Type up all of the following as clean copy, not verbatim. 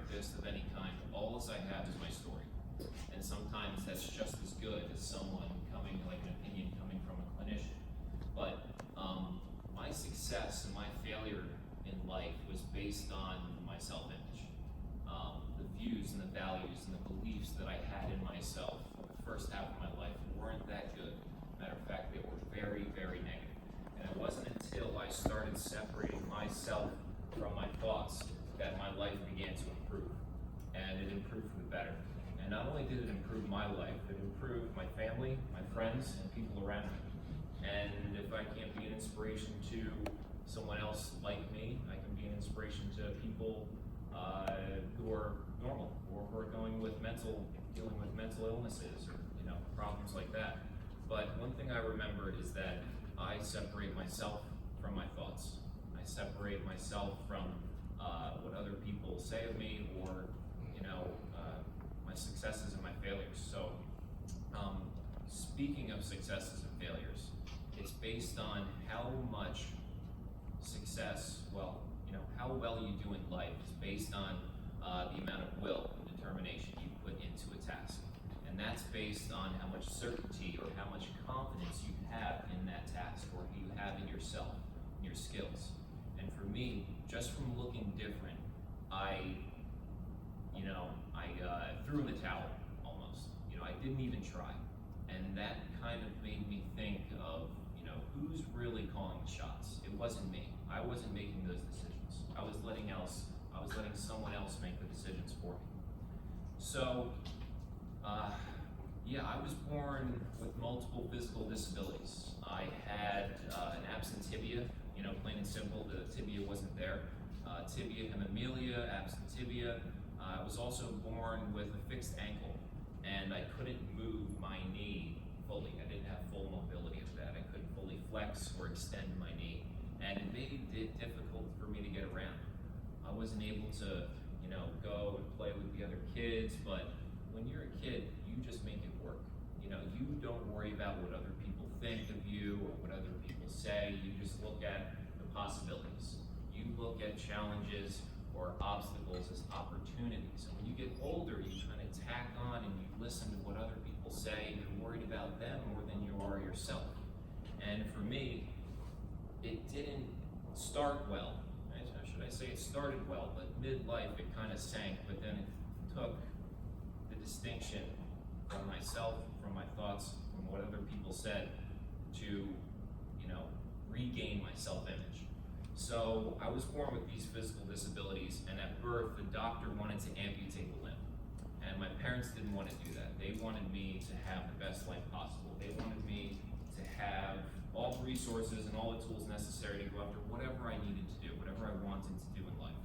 therapist of any kind, all I have is my story. And sometimes that's just as good as someone coming, like an opinion coming from a clinician. But my success and my failure in life was based on my self-image. The views and the values and the beliefs that I had in myself for the first half of my life weren't that good. Matter of fact, they were very, very negative. And it wasn't until I started separating myself from my thoughts that my life began to improve. And it improved for the better. And not only did it improve my life, it improved my family, my friends, and people around me. And if I can't be an inspiration to someone else like me, I can be an inspiration to people who are normal or who are dealing with mental illnesses or problems like that. But one thing I remember is that I separate myself from my thoughts. I separate myself from what other people say of me, or my successes and my failures. So speaking of successes and failures, it's based on how much success, how well you do in life is based on the amount of will and determination you put into a task. And that's based on how much certainty or how much confidence you have in that task, or you have in yourself, in your skills. And for me, just from looking different, I threw in the towel almost. I didn't even try. And that kind of made me think of, who's really calling the shots? It wasn't me. I wasn't making those decisions. I was letting someone else make the decisions for me. So, I was born with multiple physical disabilities. I had an absent tibia, plain and simple, the tibia wasn't there. Tibia hemimelia, absent tibia. I was also born with a fixed ankle, and I couldn't move my knee fully. I didn't have full mobility of that. I couldn't fully flex or extend my knee, and it made it difficult for me to get around. I wasn't able to, go and play with the other kids, but when you're a kid, you just make it work. You don't worry about what other people think of you or what other people say. You just look at the possibilities. You look at challenges or obstacles as opportunities. And when you get older, you kind of tack on and you listen to what other people say, and you're worried about them more than you are yourself. And for me, it didn't start well. Should I say it started well, but midlife it kind of sank, but then it took the distinction from myself, from my thoughts, from what other people said, to regain my self-image. So I was born with these physical disabilities, and at birth the doctor wanted to amputate the limb, and my parents didn't want to do that. They wanted me to have the best life possible. They wanted me to have all the resources and all the tools necessary to go after whatever I needed to do, whatever I wanted to do in life.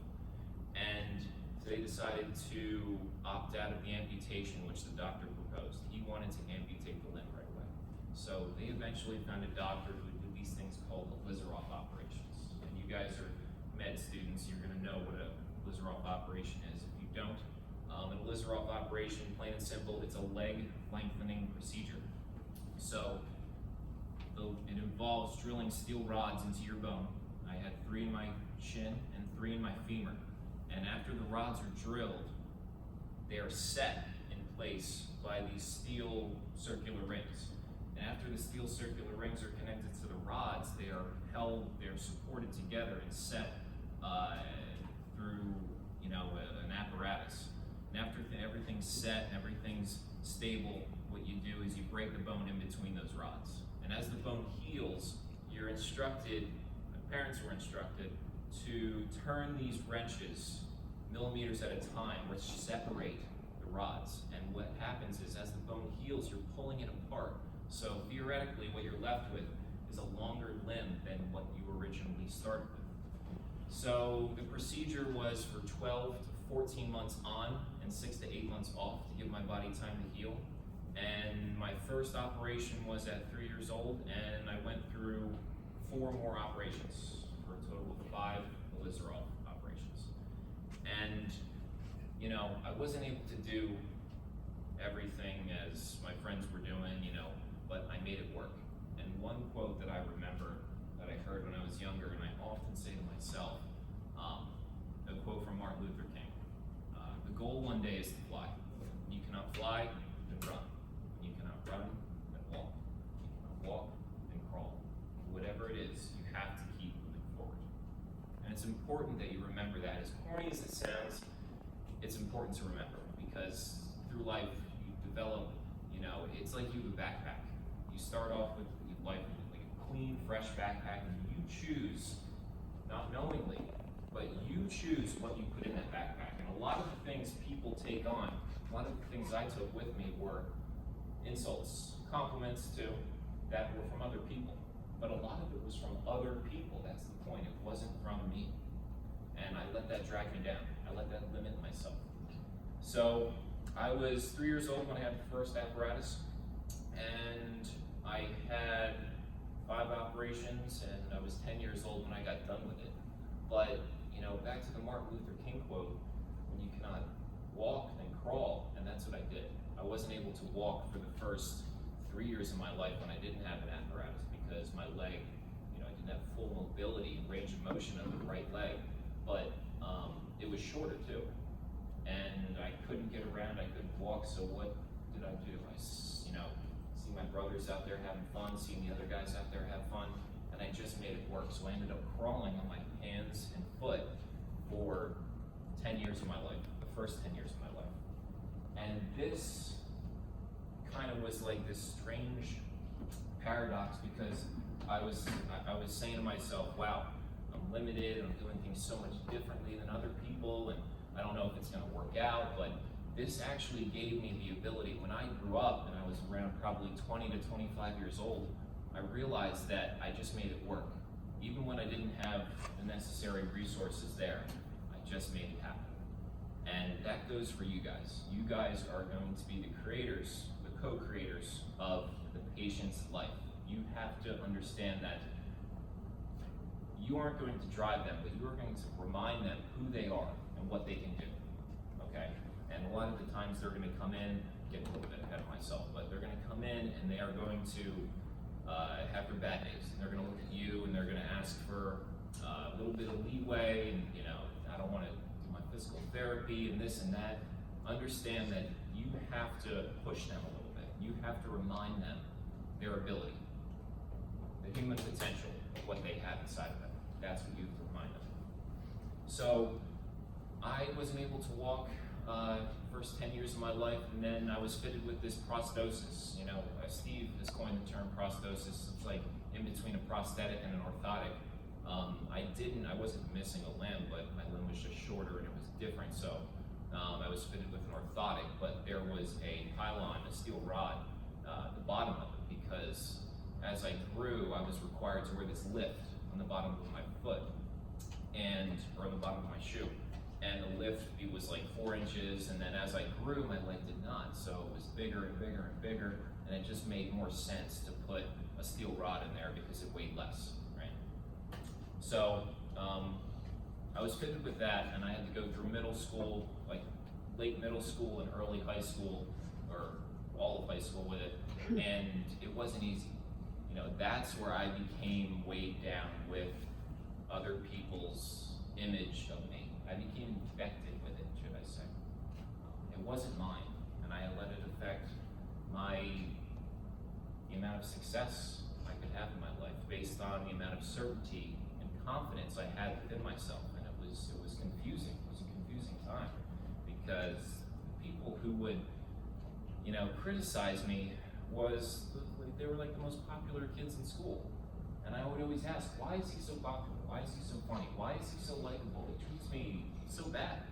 And they decided to opt out of the amputation which the doctor proposed. He wanted to amputate the limb right away. So they eventually found a doctor who did these things called Lizaroff operations. And you guys are med students, you're going to know what a Lizaroff operation is. If you don't, a Lizaroff operation, plain and simple, it's a leg lengthening procedure. So it involves drilling steel rods into your bone. I had 3 in my shin and 3 in my femur. And after the rods are drilled, they are set in place by these steel circular rings. And after the steel circular rings are connected to the rods, they're supported together and set through an apparatus. And after everything's set and everything's stable, what you do is you break the bone in between those rods. And as the bone heals, you're instructed, my parents were instructed, to turn these wrenches millimeters at a time, which separate the rods. And what happens is, as the bone heals, you're pulling it apart. So theoretically, what you're left with is a longer limb than what you originally started with. So the procedure was for 12 to 14 months on and 6 to 8 months off to give my body time to heal. And my first operation was at 3 years old, and I went through 4 more operations for a total of 5 Lizaroff operations. And I wasn't able to do everything as my friends were doing, but I made it work. And one quote that I remember that I heard when I was younger, and I often say to myself, a quote from Martin Luther King. the goal one day is to fly. When you cannot fly, then run. When you cannot run, then walk. When you cannot walk, then crawl. Whatever it is, you have to keep moving forward. And it's important that you remember that. As corny as it sounds, it's important to remember, because through life you develop, it's like you have a backpack. You start off with life like a clean, fresh backpack, and you choose, not knowingly, but you choose what you put in that backpack. And a lot of the things people take on, a lot of the things I took with me were insults, compliments too, that were from other people. But a lot of it was from other people. That's the point. It wasn't from me. And I let that drag me down. I let that limit myself. So I was 3 years old when I had the first apparatus, and I had 5 operations, and I was 10 years old when I got done with it. But, back to the Martin Luther King quote, when you cannot walk, then crawl, and that's what I did. I wasn't able to walk for the first 3 years of my life when I didn't have an apparatus, because my leg, I didn't have full mobility and range of motion of the right leg, but it was shorter too. And I couldn't get around, I couldn't walk, so what did I do? I see my brothers out there having fun, seeing the other guys out there have fun, and I just made it work. So I ended up crawling on my hands and foot for 10 years of my life, the first 10 years of my life. And this kind of was like this strange paradox, because I was saying to myself, wow, I'm limited, I'm doing things so much differently than other people, and I don't know if it's going to work out, but this actually gave me the ability. When I grew up, and I was around probably 20 to 25 years old, I realized that I just made it work. Even when I didn't have the necessary resources there, I just made it happen. And that goes for you guys. You guys are going to be the creators, the co-creators of the patient's life. You have to understand that you aren't going to drive them, but you are going to remind them who they are and what they can do, okay? And a lot of the times they're gonna come in, get a little bit ahead of myself, but they're gonna come in and they are going to have their bad days. And they're gonna look at you and they're gonna ask for a little bit of leeway, and I don't wanna do my physical therapy and this and that. Understand that you have to push them a little bit. You have to remind them their ability, the human potential of what they have inside of them. That's what you have to remind them. So I wasn't able to walk first 10 years of my life, and then I was fitted with this prosthesis. Steve has coined the term prosthesis. It's like in between a prosthetic and an orthotic. I wasn't missing a limb, but my limb was just shorter and it was different. So I was fitted with an orthotic, but there was a pylon, a steel rod, at the bottom of it, because as I grew, I was required to wear this lift on the bottom of my foot, or on the bottom of my shoe. And the lift, it was like 4 inches, and then as I grew, my leg did not. So it was bigger and bigger and bigger, and it just made more sense to put a steel rod in there because it weighed less, right? So I was fitted with that, and I had to go through middle school, like late middle school and early high school, or all of high school with it, and it wasn't easy. That's where I became weighed down with other people's image of me. I became infected with it, should I say. It wasn't mine, and I let it affect the amount of success I could have in my life based on the amount of certainty and confidence I had within myself. And it was confusing. It was a confusing time, because the people who would, criticize me they were like the most popular kids in school. And I would always ask, why is he so popular? Why is he so funny? Why is he so likable? He treats me so bad.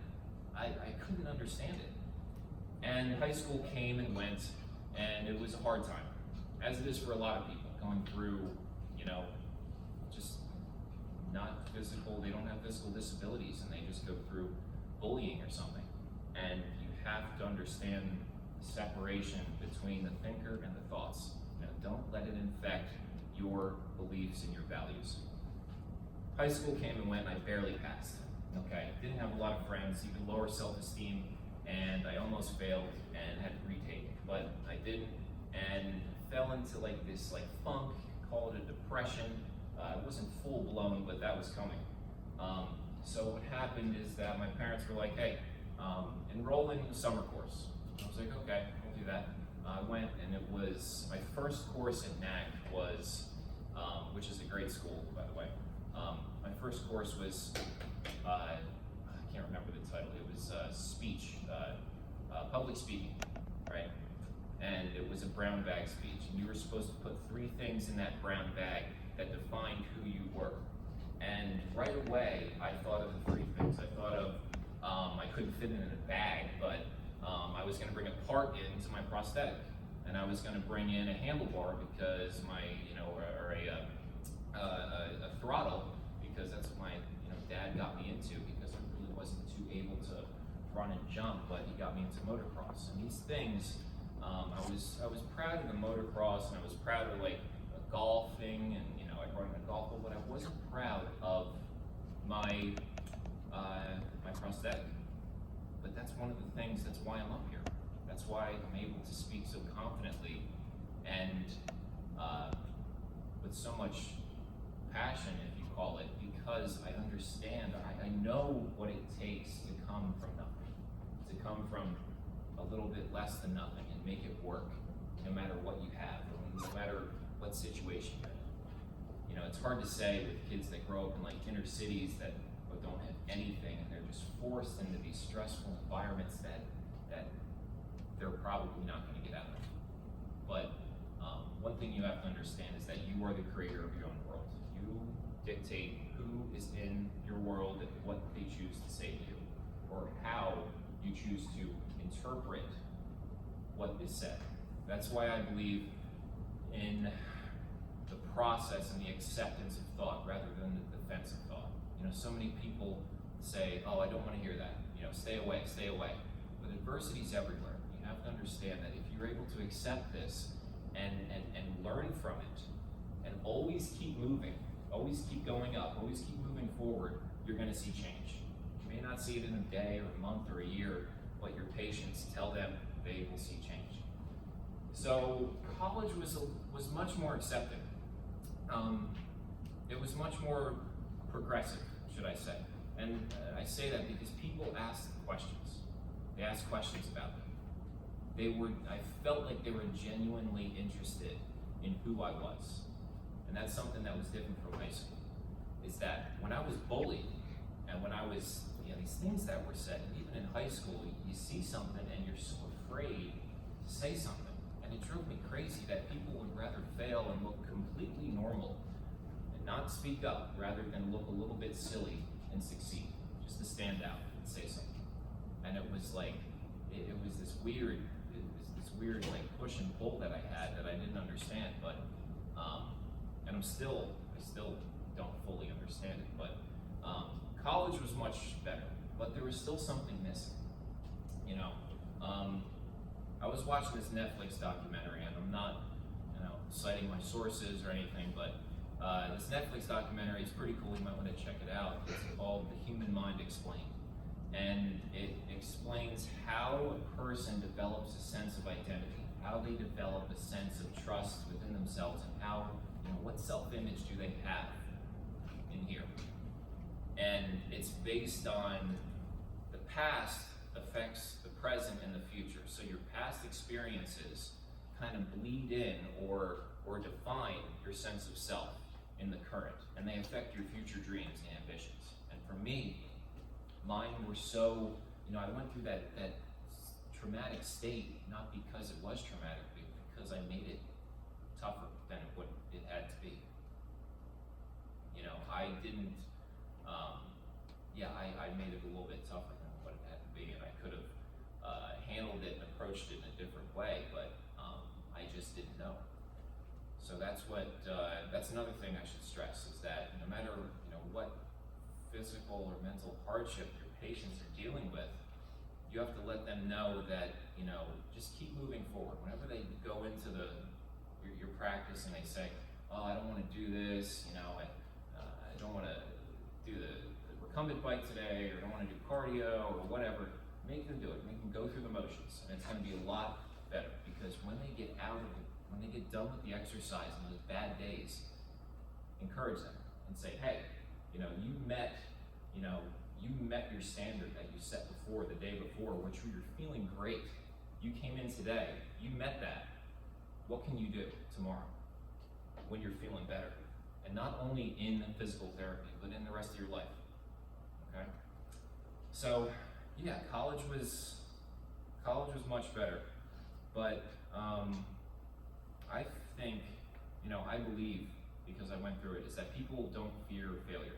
I couldn't understand it. And high school came and went, and it was a hard time, as it is for a lot of people, going through, just not physical, they don't have physical disabilities, and they just go through bullying or something. And you have to understand the separation between the thinker and the thoughts. Don't let it infect your beliefs and your values. High school came and went, and I barely passed. Okay, didn't have a lot of friends, even lower self-esteem, and I almost failed and had to retake, but I didn't, and fell into this funk, call it a depression. It wasn't full blown, but that was coming. So what happened is that my parents were like, hey, enroll in the summer course. I was like, okay, I'll do that. I went, and it was my first course at NAC was, which is a great school, by the way. My first course was, I can't remember the title. It was speech, public speaking, right? And it was a brown bag speech, and you were supposed to put 3 things in that brown bag that defined who you were. And right away, I thought of the 3 things. I thought of, I couldn't fit it in a bag, but I was gonna bring a part into my prosthetic. And I was gonna bring in a handlebar because my, or a throttle, because that's what my, dad got me into, because I really wasn't too able to run and jump, but he got me into motocross. And these things, I was proud of the motocross, and I was proud of like golfing, and I brought in a golf ball, but I wasn't proud of my my prosthetic. But that's one of the things, that's why I'm up here. That's why I'm able to speak so confidently and with so much passion, if you call it, because I understand, I know what it takes to come from nothing, to come from a little bit less than nothing and make it work, no matter what you have, no matter what situation you're in. It's hard to say with kids that grow up in like inner cities that don't have anything, and they're just forced into these stressful environments that they're probably not going to get out of. But one thing you have to understand is that you are the creator of your own world. You dictate who is in your world and what they choose to say to you, or how you choose to interpret what is said. That's why I believe in the process and the acceptance of thought rather than the defense of thought. So many people say, oh, I don't want to hear that. Stay away, stay away. But adversity is everywhere. You have to understand that if you're able to accept this and learn from it, and always keep moving, always keep going up, always keep moving forward, you're going to see change. You may not see it in a day or a month or a year, but your patients, tell them they will see change. So college was much more accepting. It was much more progressive, should I say. And I say that because people ask questions. They ask questions about me. I felt like they were genuinely interested in who I was. And that's something that was different from high school, is that when I was bullied, and when I was, these things that were said, and even in high school, you see something and you're so afraid to say something. And it drove me crazy that people would rather fail and look completely normal and not speak up rather than look a little bit silly and succeed, just to stand out and say something. And it was like, it was this weird like push and pull that I had that I didn't understand, but, and I still don't fully understand it, but college was much better, but there was still something missing. I was watching this Netflix documentary, and I'm not, citing my sources or anything, but this Netflix documentary is pretty cool. You might want to check it out. It's called The Human Mind Explained, and it explains how a person develops a sense of identity, how they develop a sense of trust within themselves, and how, what self-image do they have in here. And it's based on the past affects the present and the future. So your past experiences kind of bleed in or define your sense of self in the current, and they affect your future dreams and ambitions. And for me, mine were so, I went through that traumatic state, not because it was traumatic, but because I made it tougher than what it had to be. I didn't, I made it a little bit tougher than what it had to be, and I could have handled it and approached it in a different way, but I just didn't know. So that's another thing I should stress, is that no matter what physical or mental hardship your patients are dealing with, you have to let them know that just keep moving forward. Whenever they go into your practice and they say, oh, I don't want to do this, I don't want to do the recumbent bike today, or I don't want to do cardio or whatever, make them do it. Make them go through the motions, and it's going to be a lot better, because when they get when they get done with the exercise and those bad days, encourage them and say, hey, you met, you met your standard that you set before, the day before, which you're feeling great. You came in today, you met that. What can you do tomorrow when you're feeling better? And not only in physical therapy, but in the rest of your life, okay? So, yeah, college was much better, but I think, I believe, because I went through it, is that people don't fear failure.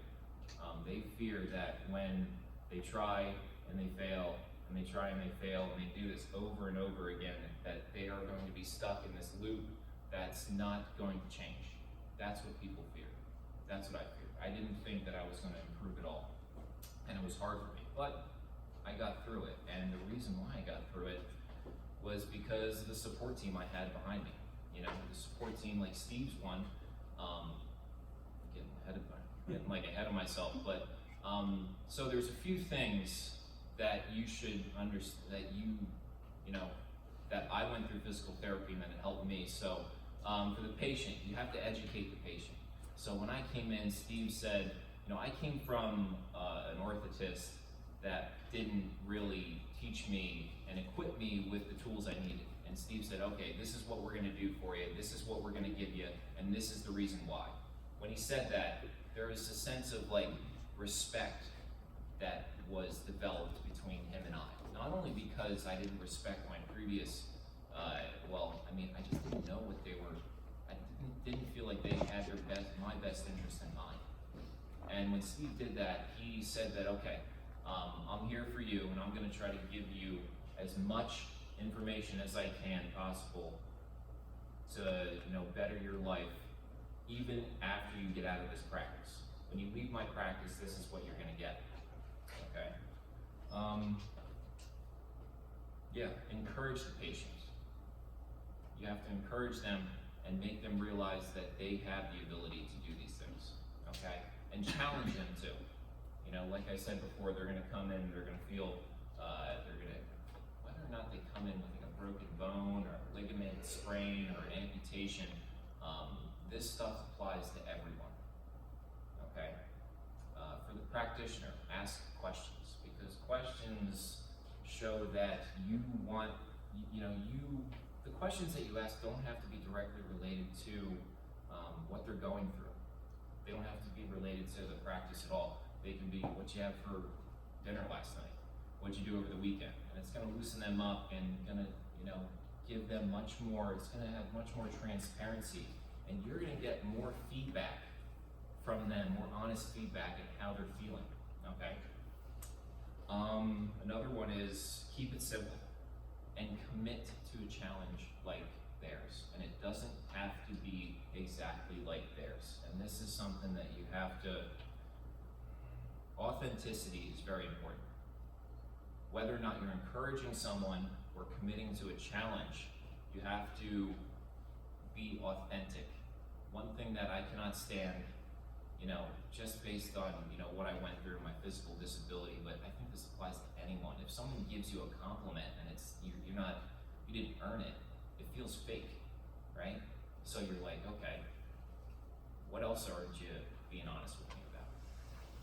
They fear that when they try and they fail, and they try and they fail, and they do this over and over again, that they are going to be stuck in this loop that's not going to change. That's what people fear. That's what I feared. I didn't think that I was going to improve at all. And it was hard for me, but I got through it. And the reason why I got through it was because of the support team I had behind me. The support team, like Steve's one, getting ahead of myself, but so there's a few things that you should understand, that I went through physical therapy and that it helped me. So for the patient, you have to educate the patient. So when I came in, Steve said, I came from an orthotist that didn't really teach me and equip me with the tools I needed. And Steve said, okay, this is what we're gonna do for you, this is what we're gonna give you, and this is the reason why. When he said that, there was a sense of respect that was developed between him and I. Not only because I didn't respect my previous, I just didn't know what they were, I didn't feel like they had my best interest in mind. And when Steve did that, he said that, okay, I'm here for you, and I'm gonna try to give you as much information as I can possible to, better your life, even after you get out of this practice. When you leave my practice, this is what you're gonna get, okay? Encourage the patient. You have to encourage them and make them realize that they have the ability to do these things, okay? And challenge them too. Like I said before, they're gonna come in, they're gonna feel, whether or not they come in with a broken bone or a ligament sprain or an amputation, this stuff applies to everyone, okay? For the practitioner, ask questions, because questions show that you want, the questions that you ask don't have to be directly related to what they're going through. They don't have to be related to the practice at all. They can be what you had for dinner last night, what you do over the weekend, and it's gonna loosen them up and gonna, give them much more, it's gonna have much more transparency, and you're gonna get more feedback from them, more honest feedback in how they're feeling, okay? Another one is keep it simple and commit to a challenge like theirs, and it doesn't have to be exactly like theirs. And this is something that you have to, authenticity is very important. Whether or not you're encouraging someone or committing to a challenge, you have to be authentic. One thing that I cannot stand, just based on, what I went through, my physical disability, but I think this applies to anyone. If someone gives you a compliment and you didn't earn it, it feels fake, right? So you're like, okay, what else aren't you being honest with me about?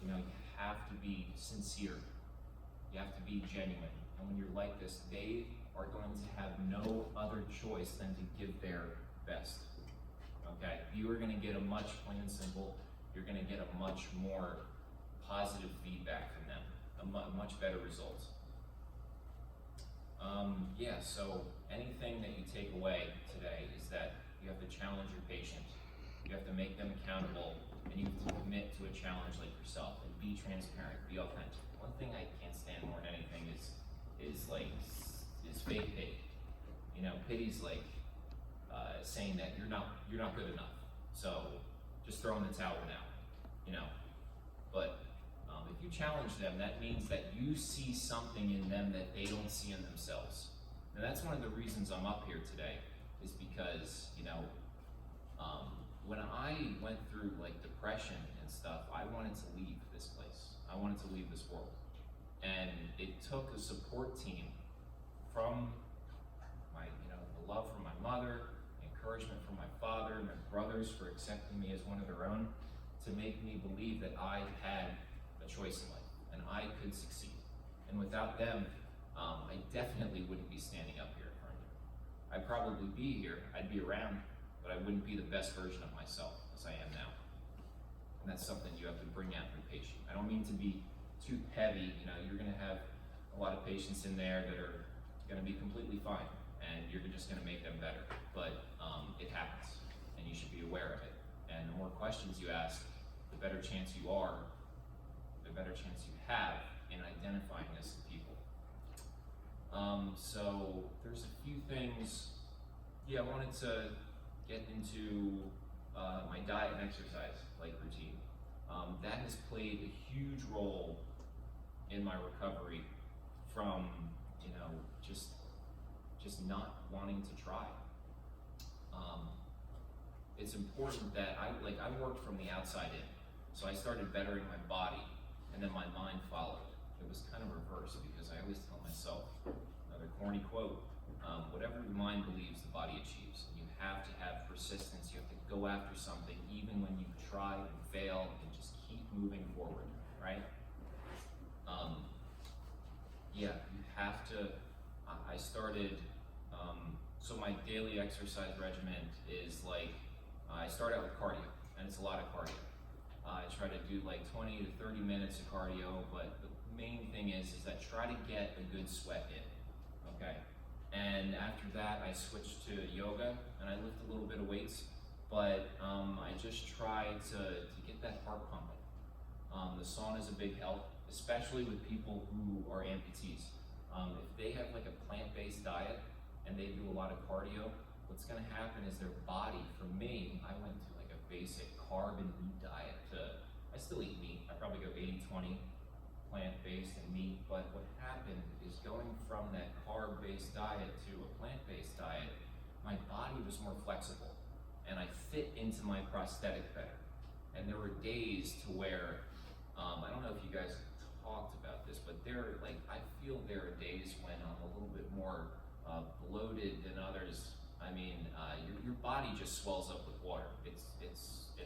You have to be sincere. You have to be genuine. And when you're like this, they are going to have no other choice than to give their best. Okay? You are going to get a much, plain and simple, you're going to get a much more positive feedback from them, a much better results. So anything that you take away today is that you have to challenge your patient, you have to make them accountable, and you have to commit to a challenge like yourself, and be transparent, be authentic. One thing I can't stand more than anything is fake pity. Pity's like saying that you're not good enough, so just throw in the towel now. But if you challenge them, that means that you see something in them that they don't see in themselves. And that's one of the reasons I'm up here today, is because when I went through depression and stuff, I wanted to leave this place. I wanted to leave this world. And it took a support team from my, the love from my mother, encouragement from my father, and my brothers for accepting me as one of their own, to make me believe that I had a choice in life. and I could succeed. And without them, I definitely wouldn't be standing up here in front of you. I'd probably be here, I'd be around, but I wouldn't be the best version of myself as I am now. And that's something you have to bring out in your patient. I don't mean to be too heavy, you know, you're gonna have a lot of patients in there that are gonna be completely fine, and you're just gonna make them better. But it happens, and you should be aware of it. And the more questions you ask, the better chance you are, the better chance you have in identifying this in people. So there's a few things, I wanted to get into my diet and exercise like routine. That has played a huge role in my recovery from, just not wanting to try. It's important that I worked from the outside in. So I started bettering my body, and then my mind followed. It was kind of reversed, because I always tell myself, another corny quote, whatever your mind believes, the body achieves. And you have to have persistence. You have to go after something, even when you try and fail, and just keep moving forward, right? You have to, I started, so my daily exercise regimen is like, I start out with cardio, and it's a lot of cardio. I try to do like 20 to 30 minutes of cardio, but the main thing is that try to get a good sweat in, okay? And after that, I switched to yoga, and I lift a little bit of weights, but I just try to get that heart pumping. The sauna is a big help, especially with people who are amputees. If they have like a plant-based diet and they do a lot of cardio, what's gonna happen is their body, for me, I went to like a basic carb and meat diet. I still eat meat. I probably go 80-20 plant-based and meat, but what happened is going from that carb-based diet to a plant-based diet, my body was more flexible and I fit into my prosthetic better. And there were days to where, I don't know if you guys talked about this, but I feel there are days when I'm a little bit more bloated than others. I mean, your body just swells up with water. It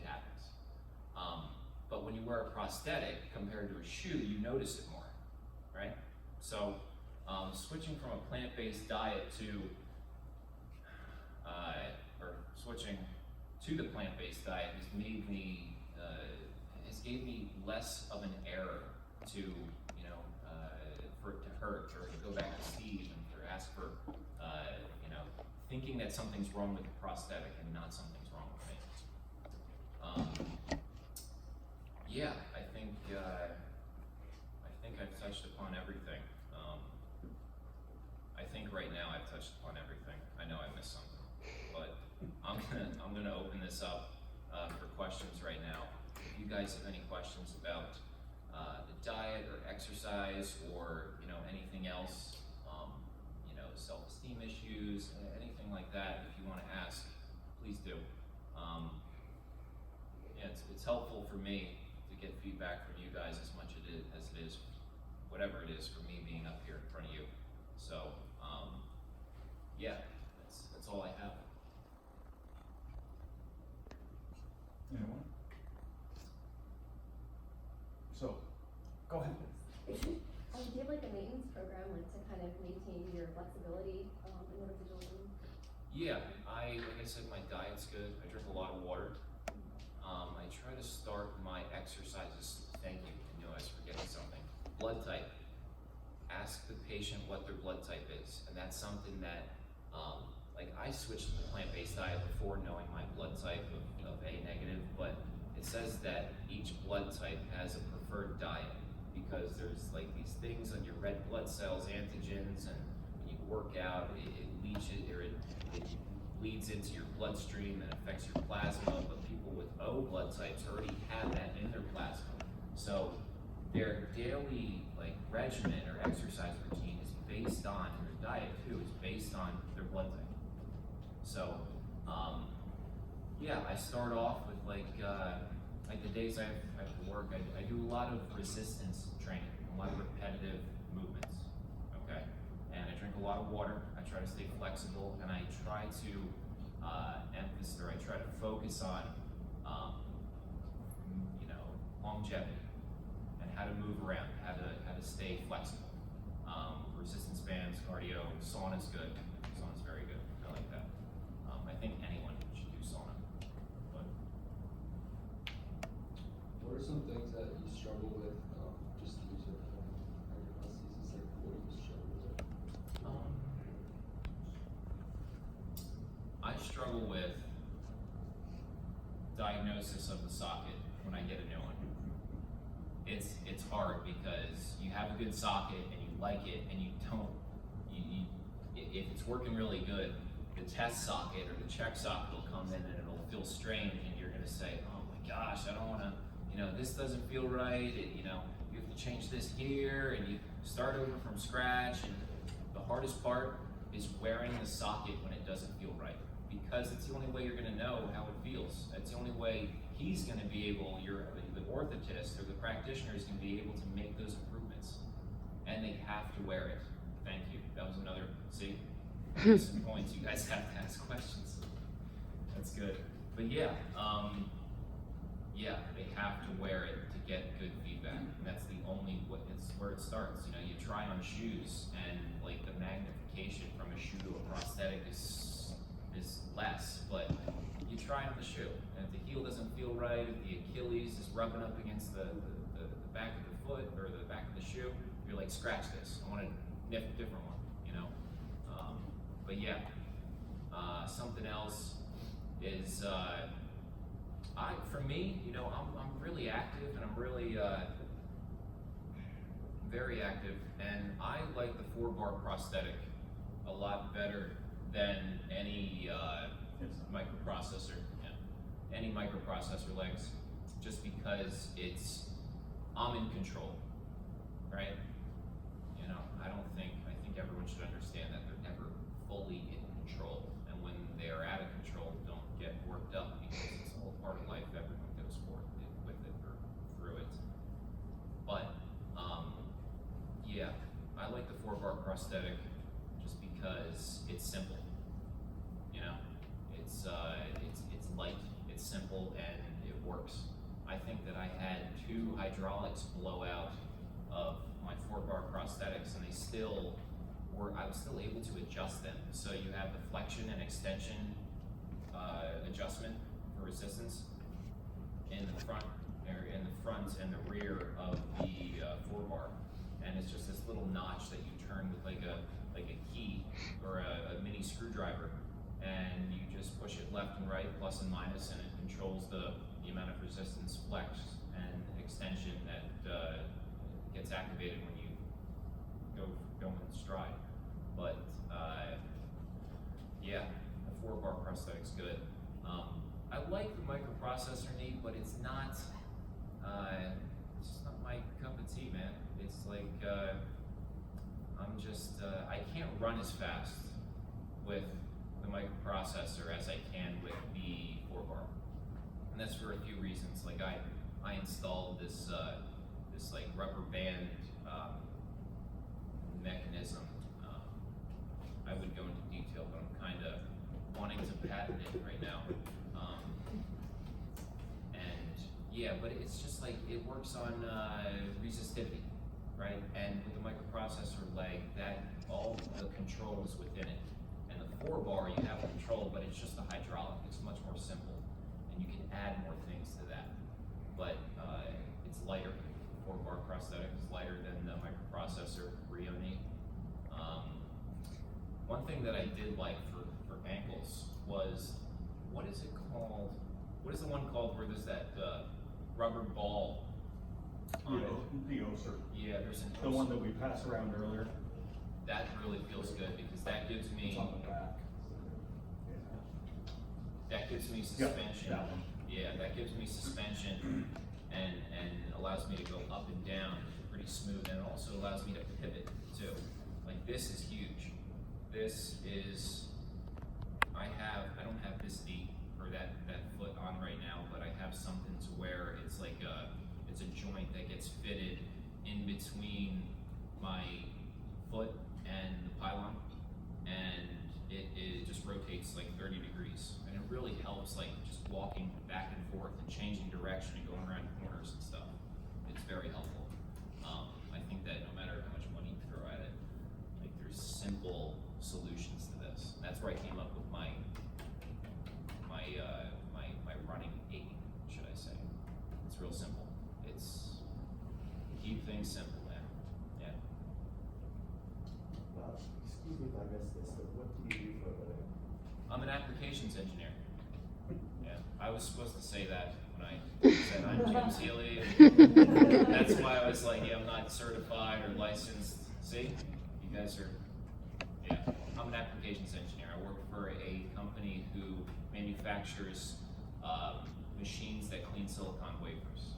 happens. But when you wear a prosthetic compared to a shoe, you notice it more, right? So switching from a plant-based diet switching to the plant-based diet has made me, gave me less of an error to, for it to hurt, or to go back to Steve and ask for, thinking that something's wrong with the prosthetic and not something's wrong with me. I think I've touched upon everything. I think right now I've touched upon everything. I know I missed something, but I'm gonna open this up for questions right now. If you guys have any questions about the diet or exercise, or anything else, self-esteem issues, anything like that, if you want to ask, please do. It's helpful for me to get feedback from you guys as much as it is, whatever it is, for me being up here in front of you. So, that's all I have. Anyone? So, go ahead. Do you have like a maintenance program, like to kind of maintain your flexibility in order to do it? Like I said, my diet's good. I drink a lot of water. I try to start my exercises. Thank you. I knew I was forgetting something. Blood type. Ask the patient what their blood type is, and that's something that, I switched to the plant-based diet before knowing my blood type of A negative, but it says that each blood type has a preferred diet, because there's like these things on your red blood cells, antigens, and when you work out, it leads into your bloodstream and affects your plasma, but people with O blood types already have that in their plasma. So their daily regimen or exercise routine is based on, and their diet too, is based on their blood type. So I start off with the days I have to work, I do a lot of resistance training, a lot of repetitive movements, okay? And I drink a lot of water. I try to stay flexible, and I try to focus on, longevity and how to move around, how to to stay flexible. Resistance bands, cardio, sauna's good. Sauna's very good. I like that. I think anyone should do sauna. But What are some things that you struggle with, just to use your prosthesis, like what do you struggle with? I struggle with diagnosis of the socket when I get a new one. It's hard because you have a good socket and you like it and you don't, if it's working really good, the test socket or the check socket will come in and it'll feel strange and you're gonna say, oh my gosh, I don't wanna, this doesn't feel right, you have to change this here and you start over from scratch, and the hardest part is wearing the socket when it doesn't feel right, because it's the only way you're gonna know how it feels. That's the only way he's gonna be able, the orthotist or the practitioner is gonna be able to make those improvements. And they have to wear it. Thank you. That was another, see, some points. You guys have to ask questions. That's good. But yeah, they have to wear it to get good feedback. And that's the only, it's where it starts. You try on shoes and like the magnification from a shoe to a prosthetic is less, but you try on the shoe. And if the heel doesn't feel right, if the Achilles is rubbing up against the back of the foot or the back of the shoe, you're like, scratch this. I want a different one, but yeah, something else is, for me, I'm really active and I'm really, very active, and I like the 4-bar prosthetic a lot better than any microprocessor, any microprocessor legs, just because I'm in control, right? I think everyone should understand that they're never fully in control, and when they are out of control, don't get worked up, because it's all part of life. Everyone goes with it or through it. But I like the 4-bar prosthetic just because it's simple. It's light, it's simple, and it works. I think that I had 2 hydraulics blow out of my 4-bar prosthetics, and I was still able to adjust them. So you have the flexion and extension adjustment for resistance in the front and the rear of the 4-bar, and it's just this little notch that you turn with like a key or a mini screwdriver, and you just push it left and right, plus and minus, and it controls the amount of resistance, flex, and extension that gets activated when you go in stride. But the 4-bar prosthetic's good. I like the microprocessor knee, but it's just not my cup of tea, man. It's like I can't run as fast with the microprocessor as I can with the 4-bar, and that's for a few reasons. Like I installed this like rubber band mechanism. I would go into detail, but I'm kind of wanting to patent it right now. But it's just like it works on resistivity, right? And with the microprocessor leg, that all the control is within it. And the 4-bar, you have control, but it's just a hydraulic. It's much more simple, and you can add more things to that. But it's lighter. 4-bar prosthetic is lighter than the microprocessor Rio knee. One thing that I did like for ankles was, what is it called? What is the one called where there's that rubber ball on it? The OSER. Yeah, there's an The one that we passed around earlier. That really feels good because that gives It's me on the back. suspension. That one. Yeah, that gives me suspension and allows me to go up and down pretty smooth, and it also allows me to pivot too. Like, this is huge. This is, I don't have this knee or that foot on right now, but I have something to where it's like it's a joint that gets fitted in between my foot and the pylon, and it just rotates like 30 degrees, and it really helps like just walking back and forth and changing direction and going around corners and stuff. It's very helpful. I think that no solutions to this. And that's where I came up with my running aid, should I say. It's real simple. It's keep things simple, man. Yeah. Excuse me if I missed this, but what do you do for a living? I'm an applications engineer. Yeah, I was supposed to say that when I said I'm James Healy. That's why I was like, yeah, I'm not certified or licensed. See, you guys are, yeah. I'm an applications engineer. I work for a company who manufactures machines that clean silicon wafers.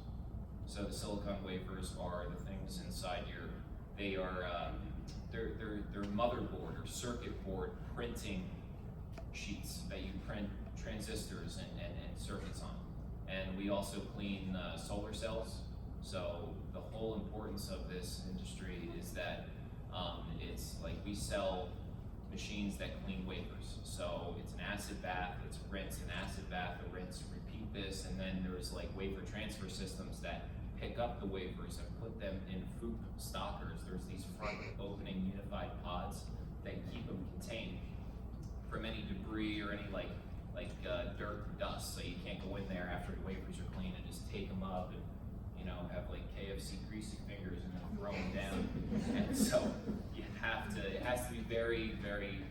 So the silicon wafers are the things inside they are, they're motherboard or circuit board printing sheets that you print transistors and circuits on. And we also clean solar cells. So the whole importance of this industry is that it's like we sell machines that clean wafers. So it's an acid bath, it's a rinse, an acid bath, a rinse, repeat this, and then there's like wafer transfer systems that pick up the wafers and put them in FOUP stockers. There's these front opening unified pods that keep them contained from any debris or any like dirt or dust, so you can't go in there after the wafers are clean and just take them up and, you know, have like KFC greasy fingers and then throw them down. And so you have to, it has to be very, very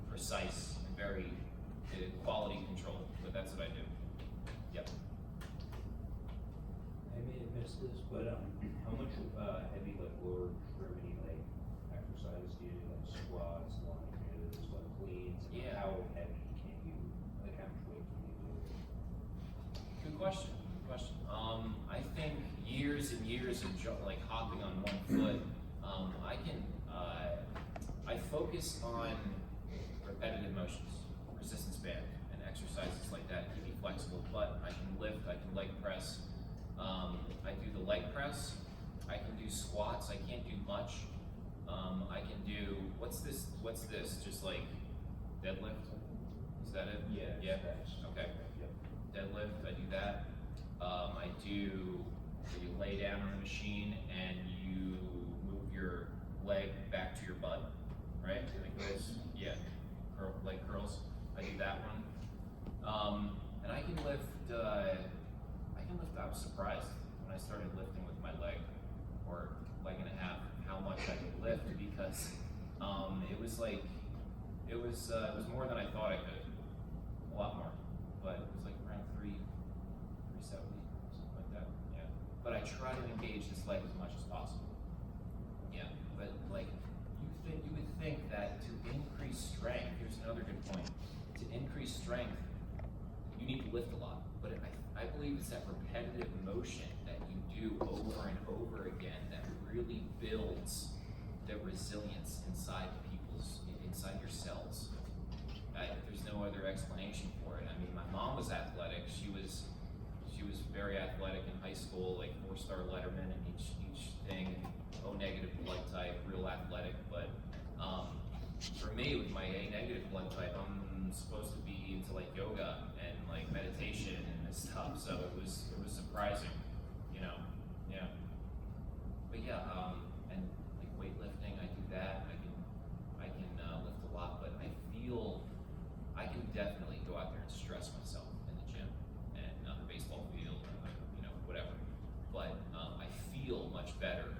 precise and very quality controlled, but that's what I do. Yep. I may have missed this, but how much heavy like lower extremity like exercises do you do, like squats, lunges, like cleans? Yeah. How heavy can you, like how much weight can you do? Good question. Good question. I think years and years of like hopping on one foot. I focus on repetitive motions, resistance band, and exercises like that. Keep me flexible, but I can lift. I can leg press. I do the leg press. I can do squats. I can't do much. I can do what's this? Just like deadlift. Is that it? Yeah. Yeah. That's, Okay. Yep. Deadlift, I do that. I do, where you lay down on the machine and you move your leg back to your butt, right? Like those, yeah, leg curls. I do that one. And I can lift, I was surprised when I started lifting with my leg, or leg and a half, how much I could lift because it was more than I thought I could. A lot more. But it was like around 370, something like that. Yeah. But I try to engage this leg as much as possible. Yeah. But like you would think that to increase strength, here's another good point. To increase strength, you need to lift a lot. But I believe it's that repetitive motion that you do over and over again that really builds the resilience inside your cells. There's no other explanation for it. I mean, my mom was athletic. She was very athletic in high school, like 4-star letterman in each thing, O negative blood type, real athletic. But for me, with my A negative blood type, I'm supposed to be into like yoga and like meditation and this stuff. So it was surprising, you know. Yeah. But yeah, and like weightlifting, I do that. I can lift a lot, but I feel I can definitely go out there and stress myself in the gym and on the baseball field, or, you know, whatever. But I feel much better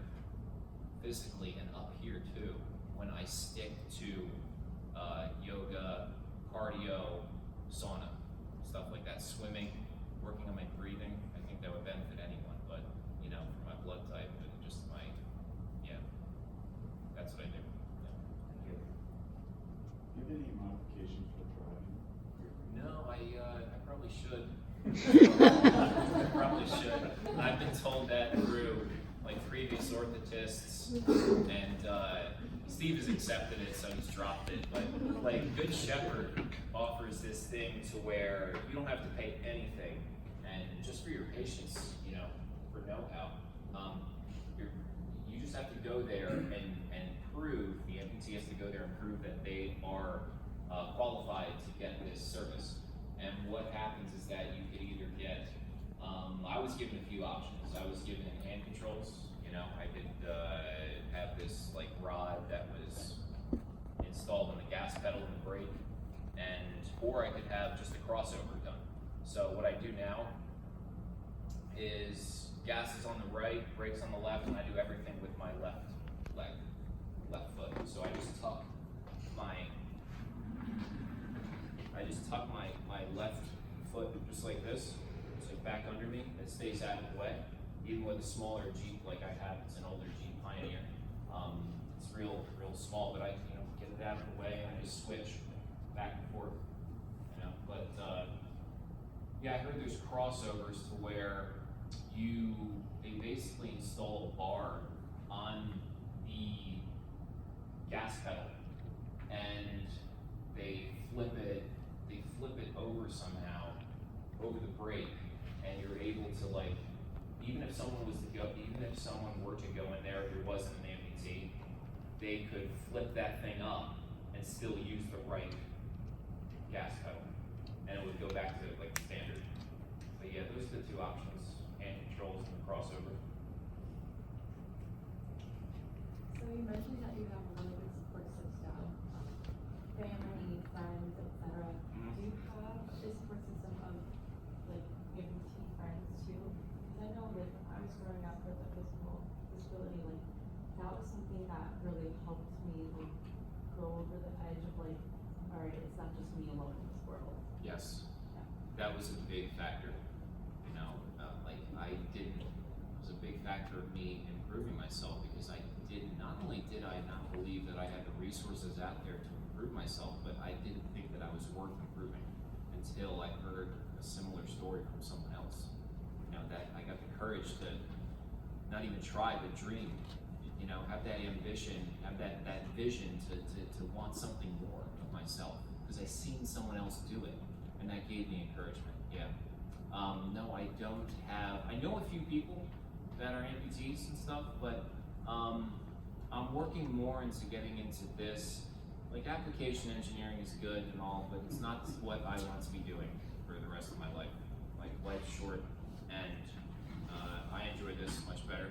physically and up here too when I stick to yoga, cardio, sauna, stuff like that, swimming, working on my breathing. I think that would benefit anyone, but you know, for my blood type and just my, yeah, that's what I do. Yeah. Do you have any modifications for driving? No, I probably should. I probably should. I've been told that through like previous orthotists, and Steve has accepted it, so he's dropped it. But like Good Shepherd offers this thing to where you don't have to pay anything, and just for your patients, you know, for know-how, you just have to go there and prove, the MPT has to go there and prove that they are qualified to get this service. And what happens is that you could either get, I was given a few options. I was given hand controls. You know, I could have this like rod that was installed on the gas pedal and the brake, or I could have just a crossover done. So what I do now is gas is on the right, brakes on the left, and I do everything with my left leg, left foot. So I just tuck my left foot just like this, just like back under me. It stays out of the way. Even with a smaller Jeep like I have, it's an older Jeep Pioneer. It's real small, but I get it out of the way and I just switch back and forth. But yeah, I heard there's crossovers to where they basically install a bar on the gas pedal and they flip it over somehow over the brake, and you're able to, like, even if someone were to go in there, if there wasn't an amputee, they could flip that thing up and still use the right gas pedal, and it would go back to like standard. But yeah, those are the two options: hand controls and the crossover. So you mentioned that you have a really good support system, family, friends, etc. Mhm. Do you have a support system of like amputee friends too? Because I know when I was growing up with a physical disability, like that was something that really helped me like go over the edge of like, all right, it's not just me alone in this world. Yes, Yeah. that was a big factor. It was a big factor of me improving myself, because not only did I not believe that I had the resources out there to improve myself, but I didn't think that I was worth improving until I heard a similar story from someone else. That I got the courage to not even try, but dream, have that ambition, have that vision to want something more of myself, because I seen someone else do it, and that gave me encouragement. Yeah. No, I don't have. I know a few people that are amputees and stuff, but I'm working more into getting into this. Like, application engineering is good and all, but it's not what I want to be doing for the rest of my life. Like, life's short, and I enjoy this much better.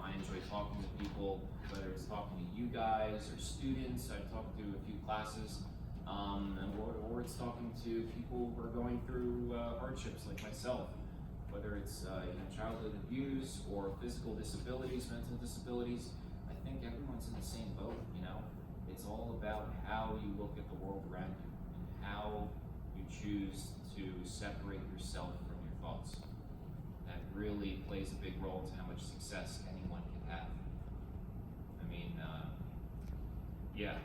I enjoy talking to people, whether it's talking to you guys or students. I've talked to a few classes. Or it's talking to people who are going through hardships like myself, whether it's childhood abuse or physical disabilities, mental disabilities. I think everyone's in the same boat. It's all about how you look at the world around you and how you choose to separate yourself from your thoughts. That really plays a big role into how much success anyone can have. Yeah,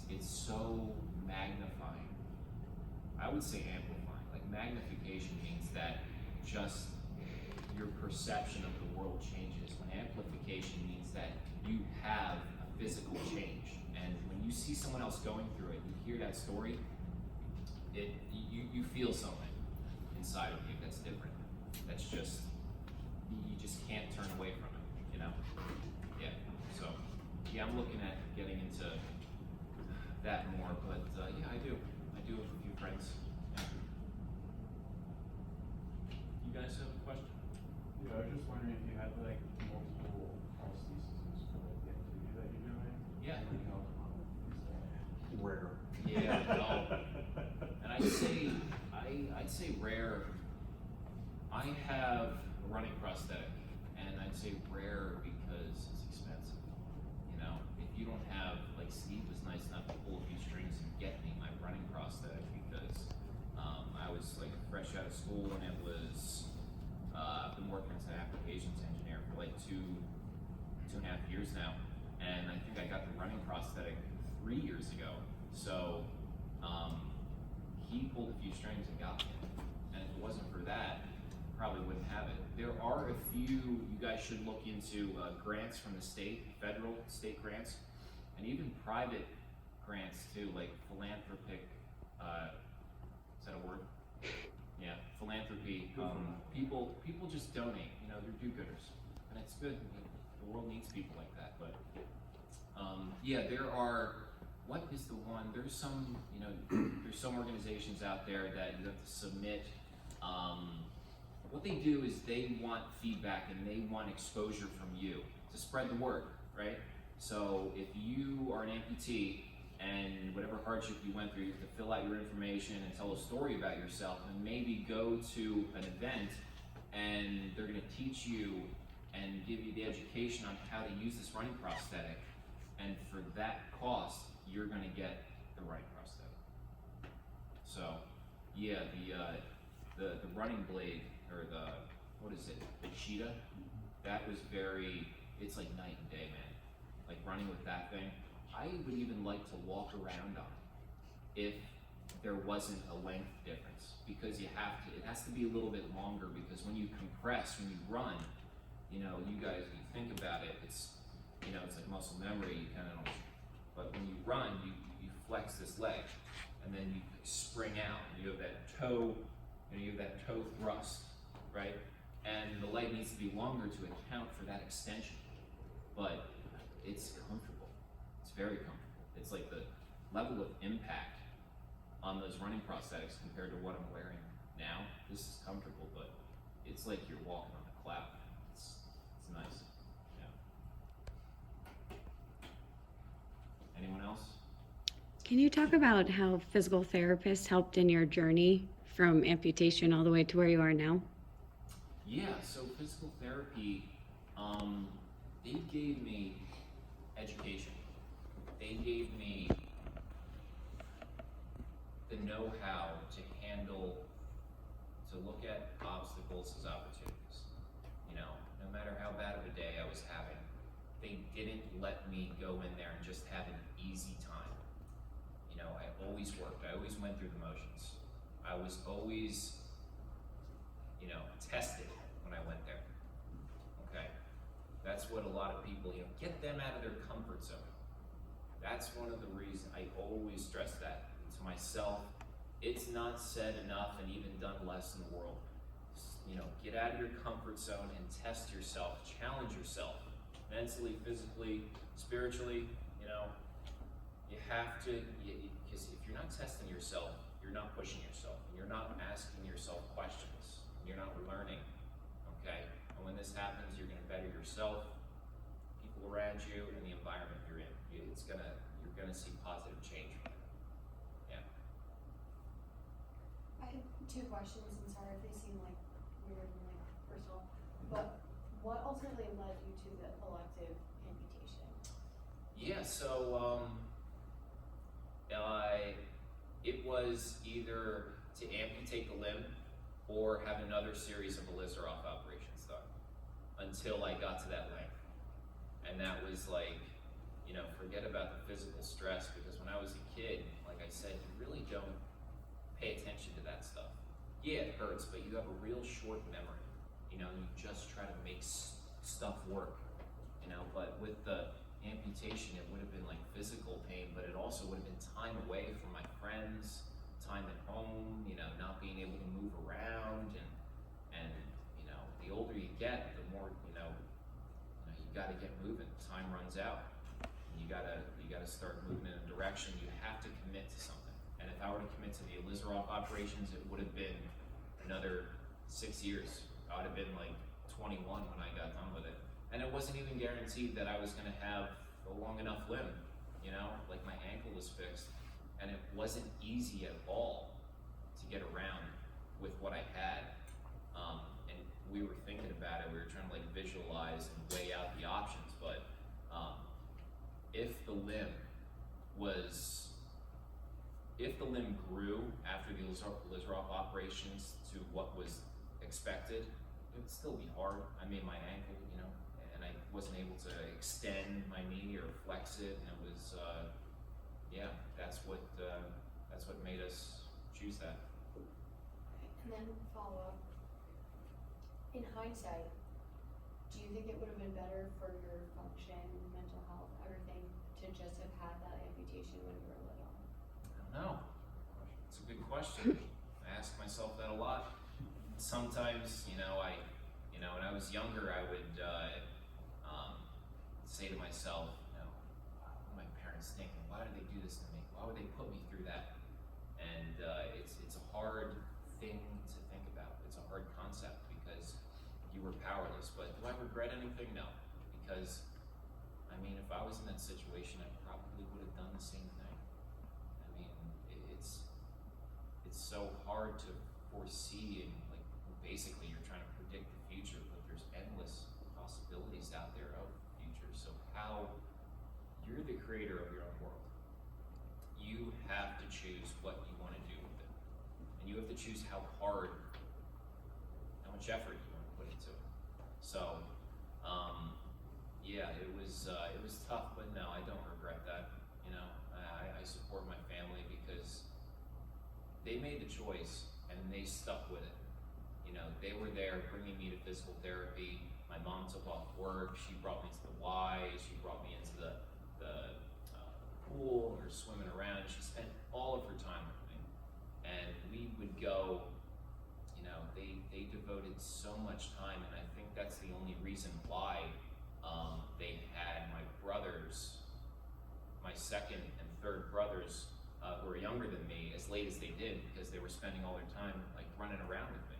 it's so magnifying. I would say amplifying. Like, magnification means that just your perception of the world changes. When amplification means that you have a physical change, and when you see someone else going through it, you hear that story, you feel something inside of you that's different. That's just, you just can't turn away from it. Yeah. So yeah, I'm looking at getting into that more, but yeah, I do have a few friends. Yeah. You guys have a question? Yeah, I was just wondering if you had like multiple prostheses for like the activity that you're doing. Yeah. Rare. Yeah. And I'd say rare. I have a running prosthetic, and I'd say rare because it's expensive. If you don't have, like, Steve was nice enough to pull a few strings and get me my running prosthetic, because I was like fresh out of school, and it was I've been working as an applications engineer for like two and a half years now, and I think I got the running prosthetic 3 years ago. So he pulled a few strings and got me, and if it wasn't for that, probably wouldn't have it. There are a few, you guys should look into grants from the state, federal, state grants, and even private grants too, like philanthropic, is that a word? Yeah, philanthropy. People just donate, they're do-gooders, and it's good. The world needs people like that. But yeah, there are, what is the one, there's some, there's some organizations out there that you have to submit. What they do is they want feedback and they want exposure from you to spread the word, right? So if you are an amputee and whatever hardship you went through, you have to fill out your information and tell a story about yourself, and maybe go to an event and they're gonna teach you and give you the education on how to use this running prosthetic, and for that cost, you're gonna get the running prosthetic. So, yeah, the running blade, or what is it, the cheetah, that was it's like night and day, man. Like running with that thing, I would even like to walk around on it if there wasn't a length difference, because it has to be a little bit longer, because when you compress, when you run, you know, you guys, you think about it, it's like muscle memory, you kind of, but when you run, you flex this leg, and then you spring out, and you have that toe, thrust, right? And the leg needs to be longer to account for that extension, but it's comfortable. It's very comfortable. It's like the level of impact on those running prosthetics compared to what I'm wearing now. This is comfortable, but it's like you're walking on a cloud. It's nice. Yeah. Anyone else? Can you talk about how physical therapists helped in your journey from amputation all the way to where you are now? Yeah, so physical therapy, they gave me education. They gave me the know-how to look at obstacles as opportunities. You know, no matter how bad of a day I was having, they didn't let me go in there and just have an easy time. You know, I always worked, I always went through the motions. I was always, tested when I went there, okay? That's what a lot of people, get them out of their comfort zone. That's one of the reasons I always stress that to myself. It's not said enough and even done less in the world. Get out of your comfort zone and test yourself, challenge yourself, mentally, physically, spiritually. You have to, because if you're not testing yourself, you're not pushing yourself, and you're not asking yourself questions, and you're not learning, okay? And when this happens, you're gonna better yourself, people around you, and the environment you're in. You're gonna see positive change from it. Yeah. I have two questions, and sorry if they seem like weird and like personal, but what ultimately led you to the elective amputation? Yeah, so it was either to amputate the limb or have another series of Ilizarov operations done until I got to that length. And that was like, forget about the physical stress, because when I was a kid, like I said, you really don't pay attention to that stuff. Yeah, it hurts, but you have a real short memory, and you just try to make stuff work, but with the amputation, it would have been like physical pain, but it also would have been time away from my friends, time at home, not being able to move around, and the older you get, the more, you gotta get moving, time runs out. You gotta start moving in a direction. You have to commit to something. And if I were to commit to the Ilizarov operations, it would have been another 6 years. I would have been like 21 when I got done with it. And it wasn't even guaranteed that I was gonna have a long enough limb, like my ankle was fixed. And it wasn't easy at all to get around with what I had. And we were thinking about it, we were trying to like visualize and weigh out the options, but if the limb grew after the Ilizarov operations to what was expected, it would still be hard. I made my ankle, and I wasn't able to extend my knee or flex it, and it was, that's what made us choose that. And then follow up. In hindsight, do you think it would have been better for your function, mental health, everything, to just have had that amputation when you were little? I don't know. It's a good question. I ask myself that a lot. Sometimes, when I was younger, I would say to myself, what are my parents thinking? Why did they do this to me? Why would they put me through that? And it's a hard thing to think about. It's a hard concept because you were powerless. But do I regret anything? No. Because, if I was in that situation, I probably would have done the same thing. it's so hard to foresee, and like basically you're trying to predict the future, but there's endless possibilities out there of the future. So how you're the creator of your own world. You have to choose what you want to do with it. And you have to choose how much effort you want to put into it. So, yeah, it was tough, but no, I don't regret that. You know, I support my family because they made the choice and they stuck with it. You know, they were there bringing me to physical therapy. My mom took off work. She brought me to the Y. She brought me into the pool. We were swimming around. She spent all of her time with me. And we would go, you know, they devoted so much time, and I think that's the only reason why they had my brothers, my second and third brothers, who are younger than me, as late as they did, because they were spending all their time like running around with me.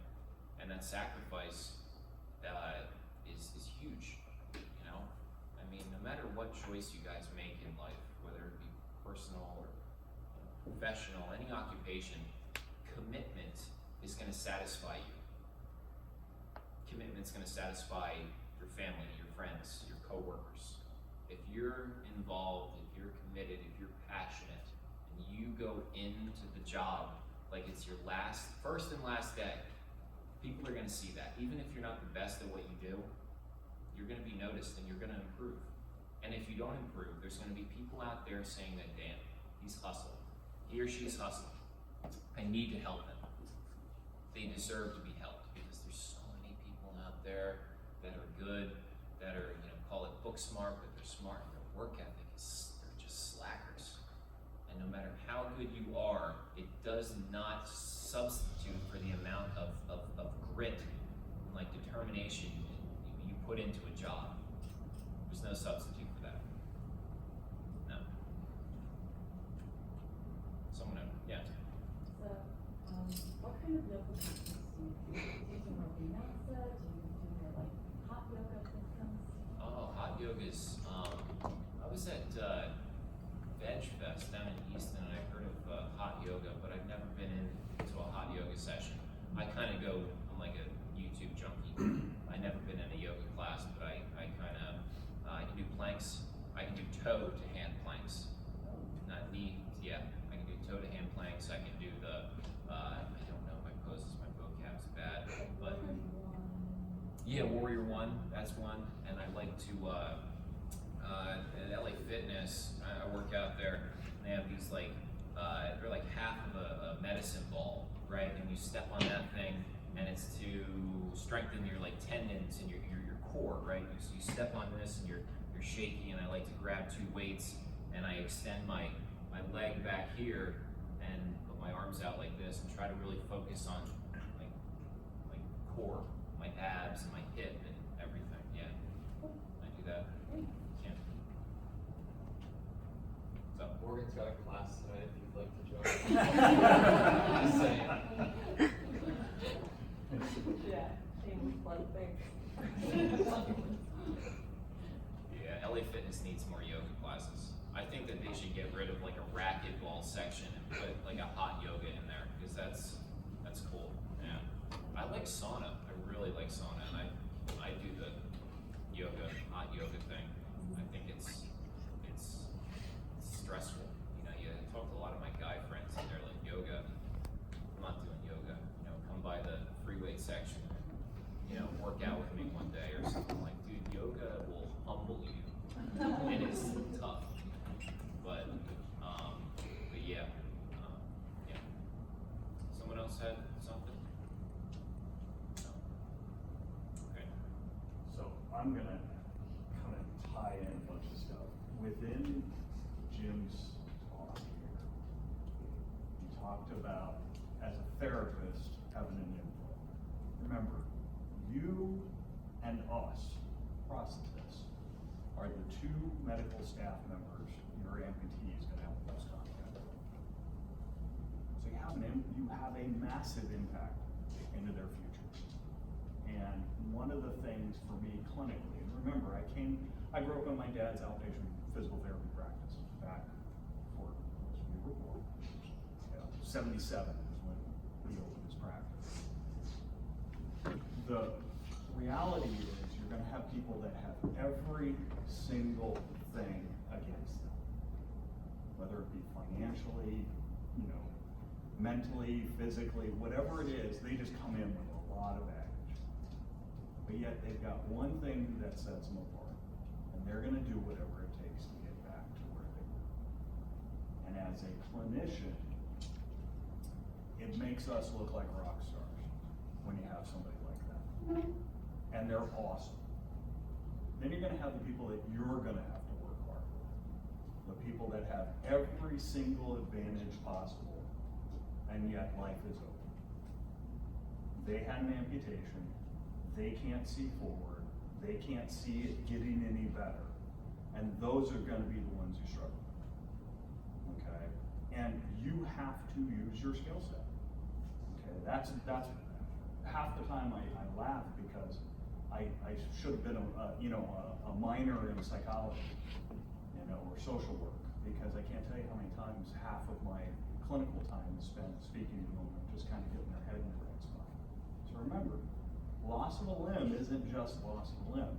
And that sacrifice is huge, you know? I mean, no matter what choice you guys make in life, whether it be personal or professional, any occupation, commitment is going to satisfy you. Commitment's going to satisfy your family, your friends, your coworkers. If you're involved, if you're committed, if you're passionate, and you go into the job like it's your first and last day, people are going to see that. Even if you're not the best at what you do, you're going to be noticed and you're going to improve. And if you don't improve, there's going to be people out there saying that, damn, he's hustling. He or she's hustling. I need to help them. They deserve to be helped because there's so many people out there that are good, that are, you know, call it book smart, but they're smart and their work ethic is, they're just slackers. And no matter how good you are, it does not substitute for the amount of grit and like determination you put into a job. There's no substitute for that. No. Someone, yeah. So, what kind of yoga practice do you do? Do you do more vinyasa? Do you do more like hot yoga systems? Oh, hot yoga's, I was at Veg Fest down in Easton, and I heard of hot yoga, but I've never been into a hot yoga session. I kind of go, I'm like a YouTube junkie. I've never been in a yoga class, but I kind of, I can do planks. I can do toe to hand planks. Not knee, yeah. I can do toe to hand planks. I can do the, I don't know my poses, my vocab's bad, but yeah, Warrior One, that's one. And I like to, at LA Fitness, I work out there, and they have these like, they're like half of a medicine ball, right? And you step on that thing, and it's to strengthen your like tendons and your core, right? You step on this, and you're shaky, and I like to grab two weights, and I extend my leg back here, and put my arms out like this, and try to really focus on like core, my abs, and my hip, and everything. Yeah, I do that. Yeah. So. Morgan's got a class tonight if you'd like to join. Just saying. Yeah, shameless plug, thanks. Yeah, LA Fitness needs more yoga classes. I think that they should get rid of like a racquetball section and put like a hot yoga in there, because that's cool. Yeah, I like sauna. I really like sauna, and I do the hot yoga thing. I think it's stressful. You know, you talk to a lot of my guy friends, and they're like, yoga. I'm not doing yoga. You know, come by the free weight section. You know, work out with me one day or something. Like, dude, yoga will humble you. It is tough, but yeah, yeah. Someone else had something? No. Okay. So I'm gonna kind of tie in a bunch of stuff. Within Jim's talk here, he talked about, as a therapist, having an input. Remember, you and us, process, are the two medical staff members your amputee is gonna have the most contact with. So you have a massive impact into their future. And one of the things for me clinically, and remember, I grew up in my dad's outpatient physical therapy practice back before we were born. 77 is when the reality is you're gonna have people that have every single thing against them. Whether it be financially, mentally, physically, whatever it is, they just come in with a lot of baggage. But yet they've got one thing that sets them apart, and they're gonna do whatever it takes to get back to where they were. And as a clinician, it makes us look like rock stars when you have somebody like that. And they're awesome. Then you're gonna have the people that you're gonna have to work hard with. The people that have every single advantage possible, and yet life is over. They had an amputation, they can't see forward, they can't see it getting any better, and those are gonna be the ones who struggle. Okay? And you have to use your skill set. Okay, that's half the time I laugh because I should have been a minor in psychology, or social work, because I can't tell you how many times half of my clinical time is spent speaking to them and just kind of getting their head in the right spot. So remember, loss of a limb isn't just loss of a limb.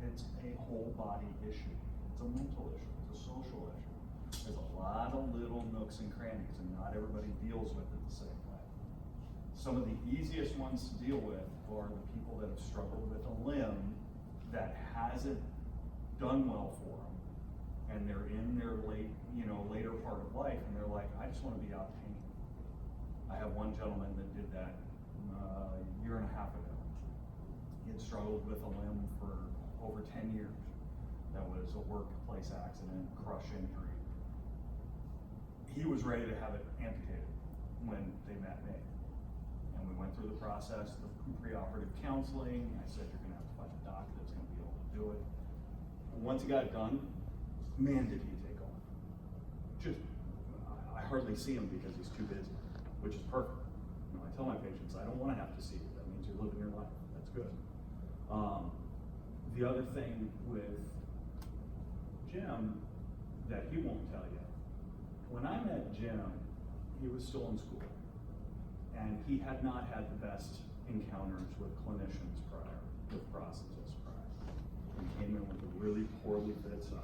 It's a whole body issue. It's a mental issue. It's a social issue. There's a lot of little nooks and crannies, and not everybody deals with it the same way. Some of the easiest ones to deal with are the people that have struggled with a limb that hasn't done well for them, and they're in their later part of life, and they're like, I just want to be out of pain. I have one gentleman that did that a year and a half ago. He had struggled with a limb for over 10 years. That was a workplace accident, crush injury. He was ready to have it amputated when they met me. And we went through the process, the preoperative counseling. I said, you're gonna have to find a doctor that's gonna be able to do it. Once he got it done, man, did he take off. I hardly see him because he's too busy, which is perfect. I tell my patients, I don't wanna have to see you. That means you're living your life. That's good. The other thing with Jim that he won't tell you, when I met Jim, he was still in school, and he had not had the best encounters with clinicians prior, with prosthetists prior. He came in with a really poorly fit side.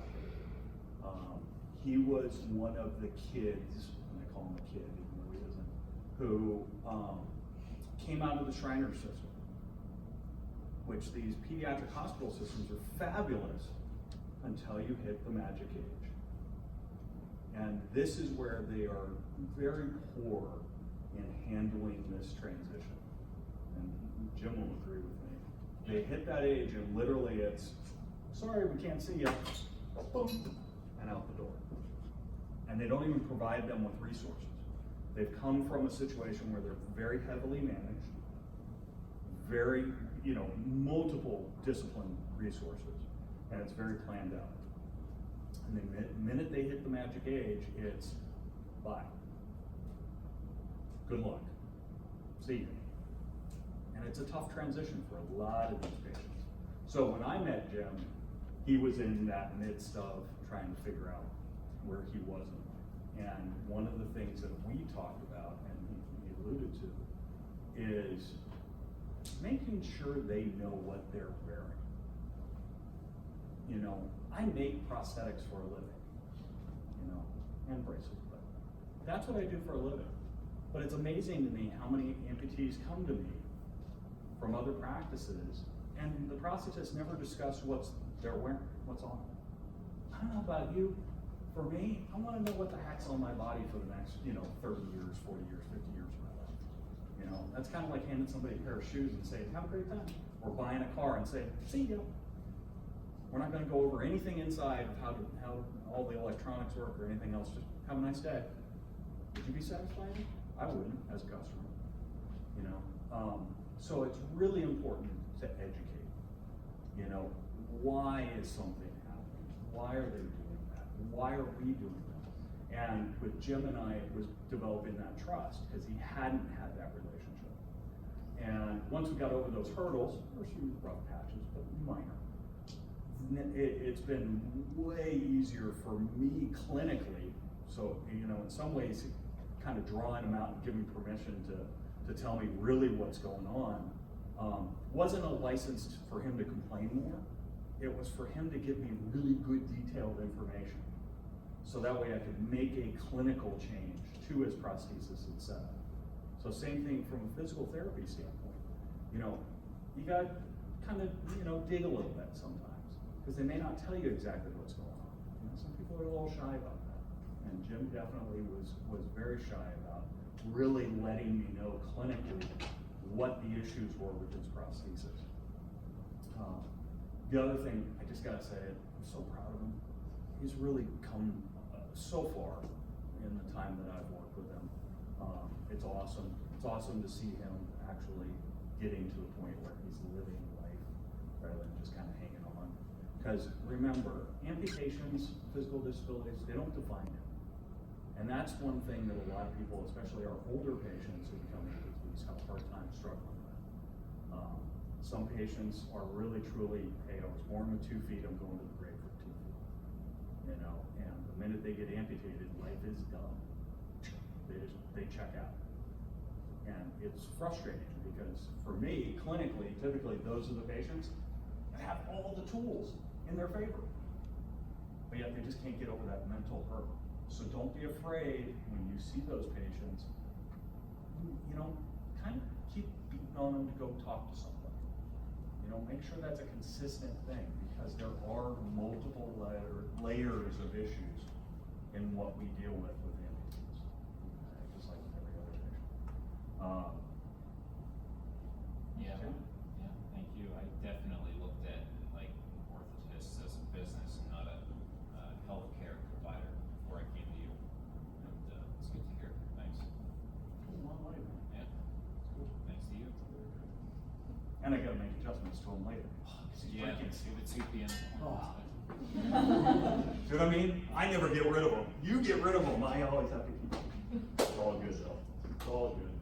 He was one of the kids, and I call him a kid even though he isn't, who came out of the Shriner system, which these pediatric hospital systems are fabulous until you hit the magic age. And this is where they are very poor in handling this transition. And Jim will agree with me. They hit that age and literally it's, sorry, we can't see you, boom, and out the door. And they don't even provide them with resources. They've come from a situation where they're very heavily managed, very, multiple discipline resources, and it's very planned out. And the minute they hit the magic age, it's bye. Good luck. See you. And it's a tough transition for a lot of these patients. So when I met Jim, he was in that midst of trying to figure out where he was in life. And one of the things that we talked about, and he alluded to, is making sure they know what they're wearing. I make prosthetics for a living, and braces, but that's what I do for a living. But it's amazing to me how many amputees come to me from other practices, and the prosthetists never discuss what they're wearing, what's on them. I don't know about you. For me, I want to know what the heck's on my body for the next, 30 years, 40 years, 50 years of my life. That's kind of like handing somebody a pair of shoes and saying, have a great time. Or buying a car and saying, see you. We're not going to go over anything inside of how all the electronics work or anything else. Just have a nice day. Would you be satisfied? I wouldn't, as a customer. So it's really important to educate. Why is something happening? Why are they doing that? Why are we doing that? And with Jim and I, it was developing that trust because he hadn't had that relationship. And once we got over those hurdles, there were some rough patches, but minor. It's been way easier for me clinically. So, in some ways, kind of drawing him out and giving permission to tell me really what's going on Wasn't a license for him to complain more. It was for him to give me really good detailed information. So that way I could make a clinical change to his prosthesis and setup. So same thing from a physical therapy standpoint. You know, you got kind of, you know, dig a little bit sometimes, because they may not tell you exactly what's going on. You know, some people are a little shy about that. And Jim definitely was very shy about really letting me know clinically what the issues were with his prosthesis. The other thing, I just gotta say, I'm so proud of him. He's really come so far in the time that I've worked with him. It's awesome. It's awesome to see him actually getting to the point where he's living life rather than just kind of hanging on. Because remember, amputations, physical disabilities, they don't define him. And that's one thing that a lot of people, especially our older patients who become amputees, have a hard time struggling with. Some patients are really truly, hey, I was born with 2 feet, I'm going to the grave with 2 feet. You know, and the minute they get amputated, life is done. They check out. And it's frustrating because for me, clinically, typically those are the patients that have all the tools in their favor. But yet they just can't get over that mental hurdle. So don't be afraid when you see those patients, you know, kind of keep beating on them to go talk to somebody. You know, make sure that's a consistent thing, because there are multiple layers of issues in what we deal with amputees, just like with every other patient. Yeah, thank you. I definitely looked at like orthotists as a business and not a healthcare provider before I came to you. And it's good to hear. Thanks. It's a lot of money, man. Yeah, it's cool. Thanks to you. And I gotta make adjustments to him later. Yeah, see the 2 p.m. Oh. See what I mean? I never get rid of them. You get rid of them. I always have to keep them. It's all good though. It's all good.